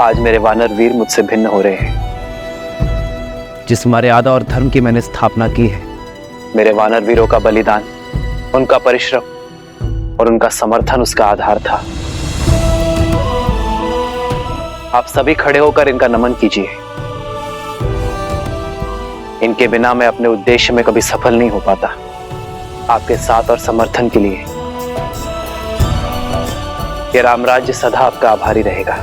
आज मेरे वानर वीर मुझसे भिन्न हो रहे हैं। जिस मर्यादा और धर्म की मैंने स्थापना की है, मेरे वानर वीरों का बलिदान, उनका परिश्रम और उनका समर्थन उसका आधार था। आप सभी खड़े होकर इनका नमन कीजिए। इनके बिना मैं अपने उद्देश्य में कभी सफल नहीं हो पाता। आपके साथ और समर्थन के लिए ये रामराज्य सदा आपका आभारी रहेगा।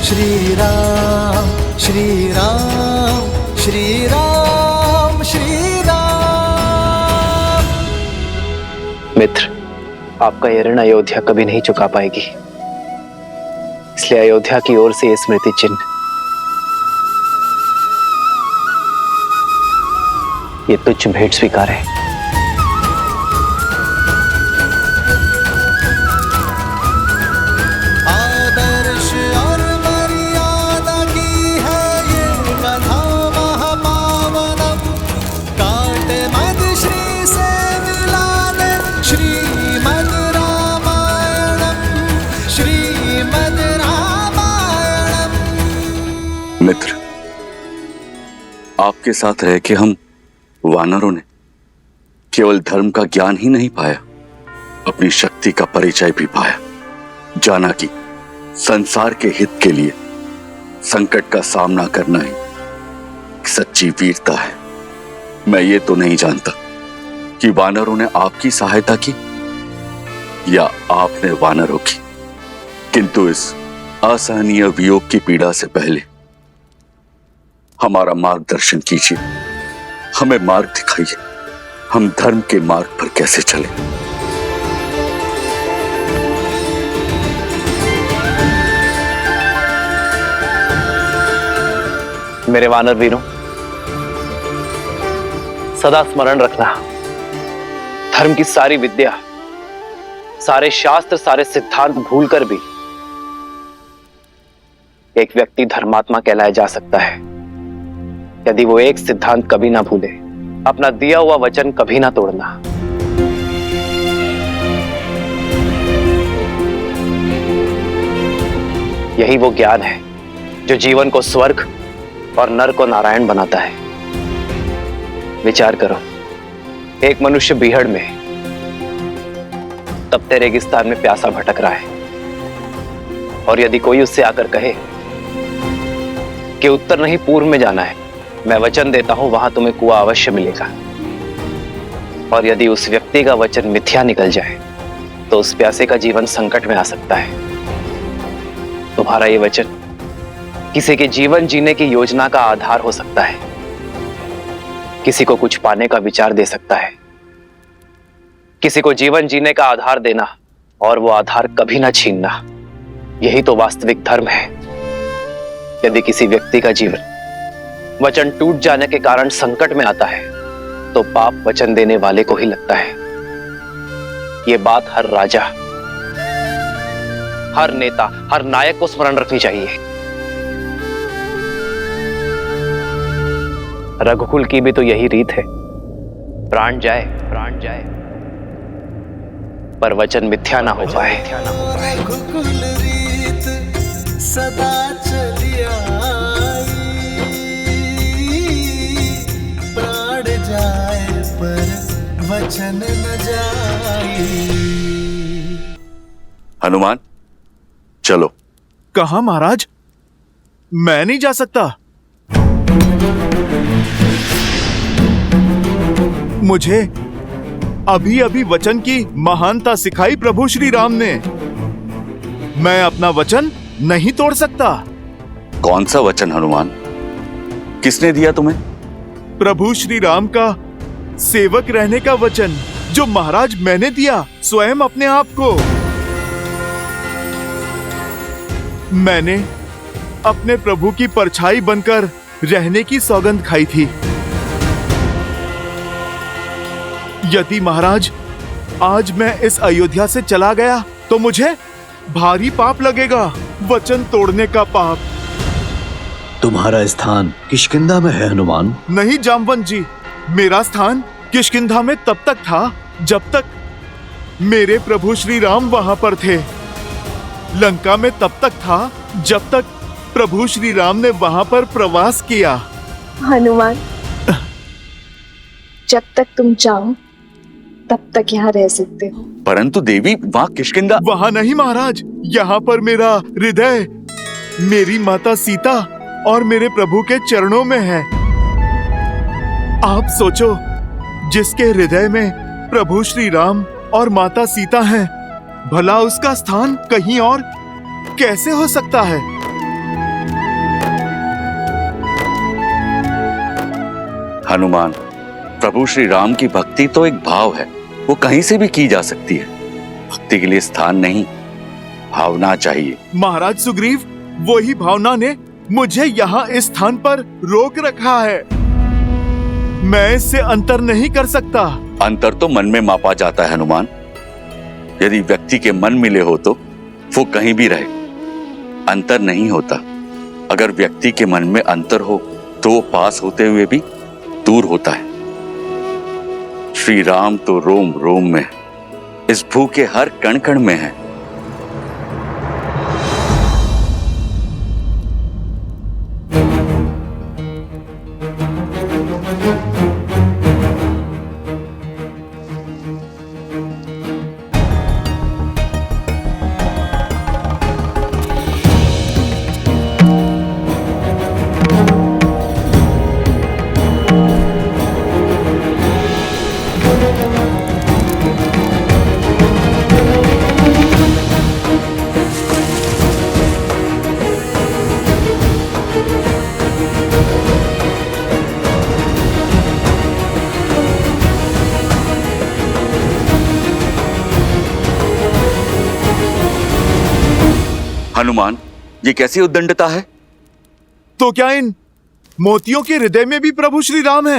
श्री राम श्री राम श्री राम श्री राम। मित्र, आपका ये ऋण अयोध्या कभी नहीं चुका पाएगी, इसलिए अयोध्या की ओर से ये स्मृति चिन्ह, ये तुच्छ भेंट स्वीकार है। मित्र, आपके साथ रह के हम वानरों ने केवल धर्म का ज्ञान ही नहीं पाया, अपनी शक्ति का परिचय भी पाया। जाना कि संसार के हित के लिए संकट का सामना करना ही सच्ची वीरता है। मैं ये तो नहीं जानता कि वानरों ने आपकी सहायता की या आपने वानरों की, किंतु इस असहनीय वियोग की पीड़ा से पहले हमारा मार्गदर्शन कीजिए, हमें मार्ग दिखाइए, हम धर्म के मार्ग पर कैसे चलें। मेरे वानर वीरों, सदा स्मरण रखना, धर्म की सारी विद्या, सारे शास्त्र, सारे सिद्धांत भूलकर भी एक व्यक्ति धर्मात्मा कहलाया जा सकता है यदि वो एक सिद्धांत कभी ना भूले, अपना दिया हुआ वचन कभी ना तोड़ना। यही वो ज्ञान है जो जीवन को स्वर्ग और नर को नारायण बनाता है। विचार करो, एक मनुष्य बीहड़ में, तपते रेगिस्तान में प्यासा भटक रहा है, और यदि कोई उससे आकर कहे कि उत्तर नहीं पूर्व में जाना है, मैं वचन देता हूं वहां तुम्हें कुआं अवश्य मिलेगा, और यदि उस व्यक्ति का वचन मिथ्या निकल जाए तो उस प्यासे का जीवन संकट में आ सकता है। तुम्हारा ये वचन किसी के जीवन जीने की योजना का आधार हो सकता है, किसी को कुछ पाने का विचार दे सकता है, किसी को जीवन जीने का आधार देना और वो आधार कभी ना छीनना, यही तो वास्तविक धर्म है। यदि किसी व्यक्ति का जीवन वचन टूट जाने के कारण संकट में आता है तो पाप वचन देने वाले को ही लगता है। ये बात हर राजा, हर नेता, हर नायक को स्मरण रखनी चाहिए। रघुकुल की भी तो यही रीत है, प्राण जाए पर वचन मिथ्या ना हो पाए। रघुकुल रीत सदा चली आई, प्राण जाए पर वचन न जाए। हनुमान, चलो। कहां महाराज? मैं नहीं जा सकता। मुझे अभी अभी वचन की महानता सिखाई प्रभु श्री राम ने। मैं अपना वचन नहीं तोड़ सकता। कौन सा वचन हनुमान? किसने दिया तुम्हें? प्रभु श्री राम का सेवक रहने का वचन, जो महाराज मैंने दिया स्वयं अपने आप को। मैंने अपने प्रभु की परछाई बनकर रहने की सौगंध खाई थी। यदि महाराज आज मैं इस अयोध्या से चला गया तो मुझे भारी पाप लगेगा, वचन तोड़ने का पाप। तुम्हारा स्थान किष्किंधा में है हनुमान। नहीं जामवंत जी, मेरा स्थान किष्किंधा में तब तक था जब तक मेरे प्रभु श्री राम वहां पर थे। लंका में तब तक था जब तक प्रभु श्री राम ने वहां पर प्रवास किया। हनुमान, जब तक तुम चाहो तब तक यहाँ रह सकते हो। परंतु देवी, वहां किष्किंधा। वहां नहीं महाराज, यहाँ पर मेरा हृदय मेरी माता सीता और मेरे प्रभु के चरणों में है। आप सोचो, जिसके हृदय में प्रभु श्री राम और माता सीता हैं, भला उसका स्थान कहीं और कैसे हो सकता है? हनुमान, प्रभु श्री राम की भक्ति तो एक भाव है, वो कहीं से भी की जा सकती है। भक्ति के लिए स्थान नहीं, भावना चाहिए। महाराज सुग्रीव, वही भावना ने मुझे यहाँ इस स्थान पर रोक रखा है। मैं इससे अंतर नहीं कर सकता। अंतर तो मन में मापा जाता है हनुमान। यदि व्यक्ति के मन मिले हो तो वो कहीं भी रहे, अंतर नहीं होता। अगर व्यक्ति के मन में अंतर हो तो वो पास होते हुए भी दूर होता है। श्री राम तो रोम रोम में, इस भू के हर कण कण में है। हनुमान, ये कैसी उद्दंडता है? तो क्या इन मोतियों के हृदय में भी प्रभु श्री राम है?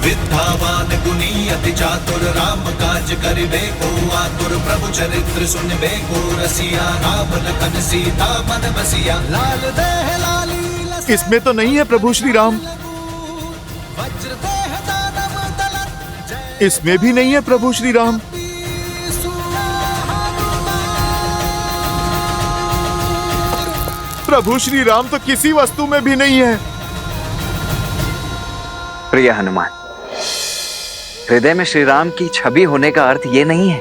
विद्यावान गुणी अति चातुर, राम काज करिबे को आतुर, प्रभु चरित्र सुनबे को रसिया, राम लखन सीता मन बसिया, लाल देह लाली लस। इसमें तो नहीं है प्रभु श्री राम। वज्र देह दानव दलन, इसमें भी नहीं है प्रभु श्री राम। प्रभु श्री राम तो किसी वस्तु में भी नहीं है। प्रिय हनुमान, हृदय में श्री राम की छवि होने का अर्थ ये नहीं है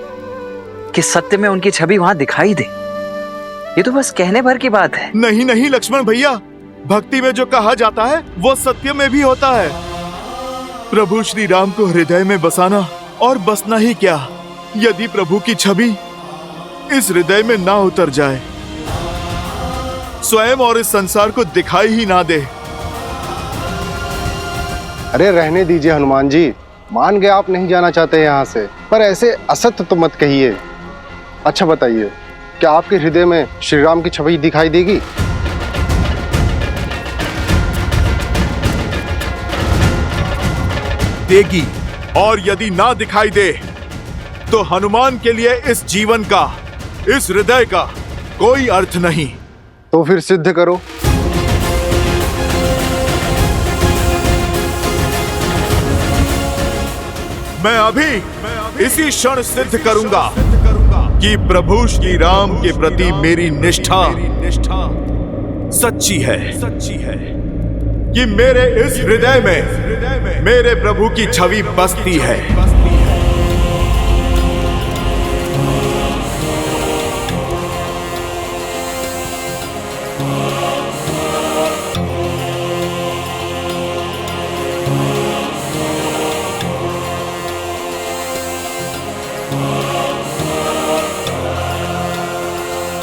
कि सत्य में उनकी छवि वहां दिखाई दे। ये तो बस कहने भर की बात है। नहीं नहीं लक्ष्मण भैया, भक्ति में जो कहा जाता है वो सत्य में भी होता है। प्रभु श्री राम को हृदय में बसाना और बसना ही क्या, यदि प्रभु की छवि इस हृदय में ना उतर जाए, स्वयं और इस संसार को दिखाई ही ना दे। अरे रहने दीजिए हनुमान जी, मान गए आप नहीं जाना चाहते यहाँ से, पर ऐसे असत्य तो मत कहिए। अच्छा बताइए, क्या आपके हृदय में श्री राम की छवि दिखाई देगी? देगी, और यदि ना दिखाई दे तो हनुमान के लिए इस जीवन का, इस हृदय का कोई अर्थ नहीं। तो फिर सिद्ध करो। मैं अभी इसी क्षण सिद्ध करूंगा कि प्रभु श्री राम के प्रति मेरी निष्ठा सच्ची है, कि मेरे इस हृदय में मेरे प्रभु की छवि बसती है।